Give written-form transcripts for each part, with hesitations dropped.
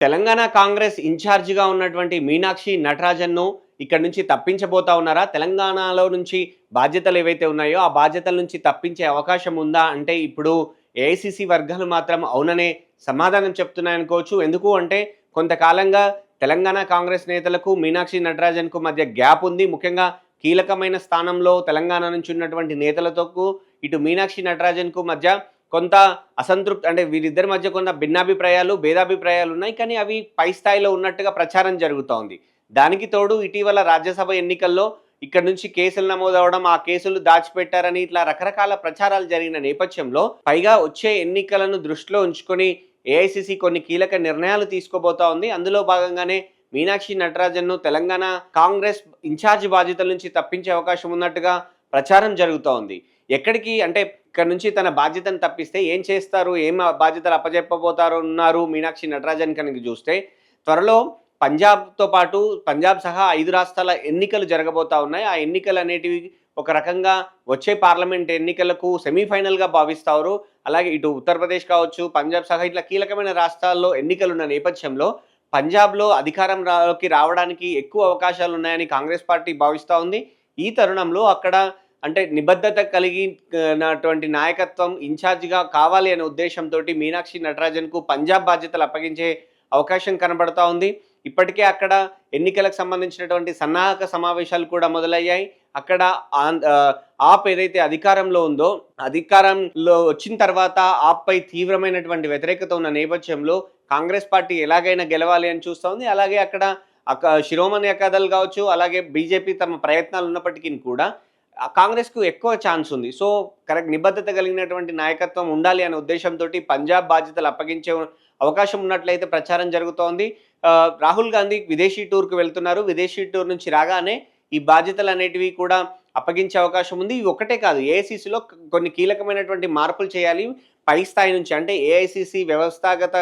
తెలంగాణ కాంగ్రెస్ ఇన్ఛార్జిగా ఉన్నటువంటి మీనాక్షి నటరాజన్‌ను ఇక్కడి నుంచి తప్పించబోతా ఉన్నారా? తెలంగాణలో నుంచి బాధ్యతలు ఏవైతే ఉన్నాయో, ఆ బాధ్యతల నుంచి తప్పించే అవకాశం ఉందా? అంటే ఇప్పుడు ఏఐసీసీ వర్గాలు మాత్రం అవుననే సమాధానం చెప్తున్నాయనుకోవచ్చు. ఎందుకు అంటే కొంతకాలంగా తెలంగాణ కాంగ్రెస్ నేతలకు మీనాక్షి నటరాజన్‌కు మధ్య గ్యాప్ ఉంది. ముఖ్యంగా కీలకమైన స్థానంలో తెలంగాణ నుంచి ఉన్నటువంటి నేతలతోకు ఇటు మీనాక్షి నటరాజన్‌కు మధ్య కొంత అంటే వీరిద్దరి మధ్య కొంత భిన్నాభిప్రాయాలు, భేదాభిప్రాయాలున్నాయి. కానీ అవి పై స్థాయిలో ఉన్నట్టుగా ప్రచారం జరుగుతోంది. దానికి తోడు ఇటీవల రాజ్యసభ ఎన్నికల్లో ఇక్కడి నుంచి కేసులు నమోదవ్వడం, ఆ కేసులు దాచిపెట్టారని ఇట్లా రకరకాల ప్రచారాలు జరిగిన నేపథ్యంలో, పైగా వచ్చే ఎన్నికలను దృష్టిలో ఉంచుకొని ఏఐసీసీ కొన్ని కీలక నిర్ణయాలు తీసుకోబోతా ఉంది. అందులో భాగంగానే మీనాక్షి నటరాజన్‌ను తెలంగాణ కాంగ్రెస్ ఇన్ఛార్జ్ బాధ్యతల నుంచి తప్పించే అవకాశం ఉన్నట్టుగా ప్రచారం జరుగుతోంది. ఎక్కడికి అంటే ఇక్కడ నుంచి తన బాధ్యతను తప్పిస్తే ఏం చేస్తారు? ఏం బాధ్యతలు అప్పజెప్పబోతారు ఉన్నారు మీనాక్షి నటరాజన్ కనుక చూస్తే, త్వరలో పంజాబ్‌తో పాటు పంజాబ్ సహా 5 రాష్ట్రాల ఎన్నికలు జరగబోతా ఉన్నాయి. ఆ ఎన్నికలనేటివి ఒక రకంగా వచ్చే పార్లమెంట్ ఎన్నికలకు సెమీఫైనల్‌గా భావిస్తారు. అలాగే ఇటు ఉత్తరప్రదేశ్ కావచ్చు, పంజాబ్ సహా ఇట్లా కీలకమైన రాష్ట్రాల్లో ఎన్నికలున్న నేపథ్యంలో పంజాబ్‌లో అధికారంలోకి రావడానికి ఎక్కువ అవకాశాలున్నాయని కాంగ్రెస్ పార్టీ భావిస్తా ఉంది. ఈ తరుణంలో అక్కడ అంటే నిబద్ధత కలిగినటువంటి నాయకత్వం ఇన్ఛార్జిగా కావాలి అనే ఉద్దేశంతోటి మీనాక్షి నటరాజన్‌కు పంజాబ్ బాధ్యతలు అప్పగించే అవకాశం కనబడతా ఉంది. ఇప్పటికే అక్కడ ఎన్నికలకు సంబంధించినటువంటి సన్నాహక సమావేశాలు కూడా మొదలయ్యాయి. అక్కడ ఆప్ ఏదైతే అధికారంలో ఉందో, అధికారంలో వచ్చిన తర్వాత ఆప్‌పై తీవ్రమైనటువంటి వ్యతిరేకత ఉన్న నేపథ్యంలో కాంగ్రెస్ పార్టీ ఎలాగైనా గెలవాలి అని చూస్తా ఉంది. అలాగే అక్కడ శిరోమణి అకాలీదళ్ కావచ్చు, అలాగే బీజేపీ తమ ప్రయత్నాలు ఉన్నప్పటికీ కూడా కాంగ్రెస్‌కు ఎక్కువ ఛాన్స్ ఉంది. సో, కరెక్ట్ నిబద్ధత కలిగినటువంటి నాయకత్వం ఉండాలి అనే ఉద్దేశంతోటి పంజాబ్ బాధ్యతలు అప్పగించే అవకాశం ఉన్నట్లయితే ప్రచారం జరుగుతోంది. రాహుల్ గాంధీ విదేశీ టూర్‌కి వెళ్తున్నారు. విదేశీ టూర్ నుంచి రాగానే ఈ బాధ్యతలనేటివి కూడా అప్పగించే అవకాశం ఉంది. ఇవి ఒక్కటే కాదు, ఏఐసీసీలో కొన్ని కీలకమైనటువంటి మార్పులు చేయాలి. పై స్థాయి నుంచి అంటే ఏఐసీసీ వ్యవస్థాగత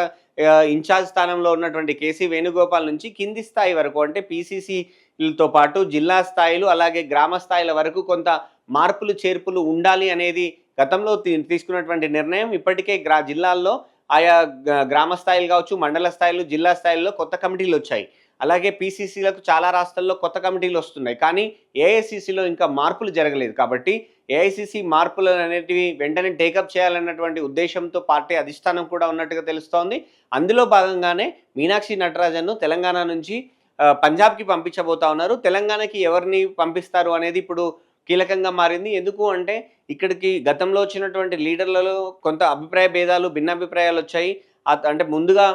ఇన్ఛార్జ్ స్థానంలో ఉన్నటువంటి కేసీ వేణుగోపాల్ నుంచి కింది స్థాయి వరకు అంటే పీసీసీలతో పాటు జిల్లా స్థాయిలు, అలాగే గ్రామ స్థాయిల వరకు కొంత మార్పులు, చేర్పులు ఉండాలి అనేది గతంలో తీసుకున్నటువంటి నిర్ణయం. ఇప్పటికే జిల్లాల్లో ఆయా గ్రామ స్థాయిలు కావచ్చు, మండల స్థాయిలు, జిల్లా స్థాయిల్లో కొత్త కమిటీలొచ్చాయి. అలాగే పీసీసీలకు చాలా రాష్ట్రాల్లో కొత్త కమిటీలు వస్తున్నాయి. కానీ ఏఐసీసీలో ఇంకా మార్పులు జరగలేదు. కాబట్టి ఏఐసీసీ మార్పులు అనేటివి వెంటనే టేకప్ చేయాలన్నటువంటి ఉద్దేశంతో పార్టీ అధిష్టానం కూడా ఉన్నట్టుగా తెలుస్తోంది. అందులో భాగంగానే మీనాక్షి నటరాజన్‌ను తెలంగాణ నుంచి పంజాబ్‌కి పంపించబోతా ఉన్నారు. తెలంగాణకి ఎవరిని పంపిస్తారు అనేది ఇప్పుడు కీలకంగా మారింది. ఎందుకు అంటే ఇక్కడికి గతంలో వచ్చినటువంటి లీడర్లలో కొంత అభిప్రాయ భేదాలు, భిన్నాభిప్రాయాలొచ్చాయి. అంటే ముందుగా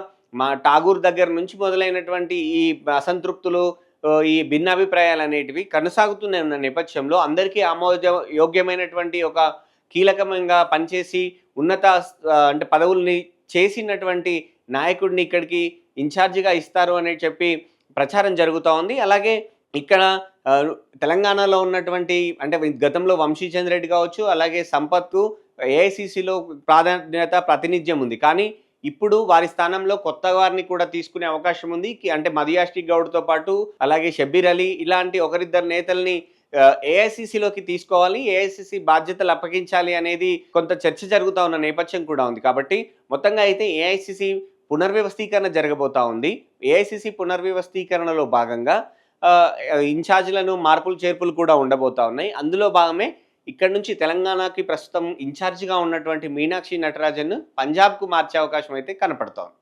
ఠాగూర్ దగ్గర నుంచి మొదలైనటువంటి ఈ అసంతృప్తులు, ఈ భిన్నాభిప్రాయాలనేటివి కొనసాగుతూనే ఉన్న నేపథ్యంలో అందరికీ యోగ్యమైనటువంటి ఒక కీలకంగా పనిచేసి అంటే పదవుల్ని చేసినటువంటి నాయకుడిని ఇక్కడికి ఇన్ఛార్జిగా ఇస్తారు అని చెప్పి ప్రచారం జరుగుతూ ఉంది. అలాగే ఇక్కడ తెలంగాణలో ఉన్నటువంటి అంటే గతంలో వంశీచంద్ర రెడ్డి కావచ్చు, అలాగే సంపత్‌కు ఏఐసీసీలో ప్రాతినిధ్యం ఉంది. కానీ ఇప్పుడు వారి స్థానంలో కొత్త వారిని కూడా తీసుకునే అవకాశం ఉంది. అంటే మధుయాష్కి గౌడ్‌తో పాటు అలాగే షబ్బీర్ అలీ ఇలాంటి ఒకరిద్దరు నేతల్ని ఏఐసీసీలోకి తీసుకోవాలి, ఏఐసీసీ బాధ్యతలు అప్పగించాలి అనేది కొంత చర్చ జరుగుతా ఉన్న నేపథ్యం కూడా ఉంది. కాబట్టి మొత్తంగా అయితే ఏఐసీసీ పునర్వ్యవస్థీకరణ జరగబోతా ఉంది. ఏఐసీసీ పునర్వ్యవస్థీకరణలో భాగంగా ఇన్ఛార్జ్‌లను మార్పులు, చేర్పులు కూడా ఉండబోతా ఉన్నాయి. అందులో భాగమే ఇక్కడి నుంచి తెలంగాణకి ప్రస్తుతం ఇన్ఛార్జిగా ఉన్నటువంటి మీనాక్షి నటరాజన్‌ను పంజాబ్‌కు మార్చే అవకాశం అయితే కనపడుతోంది.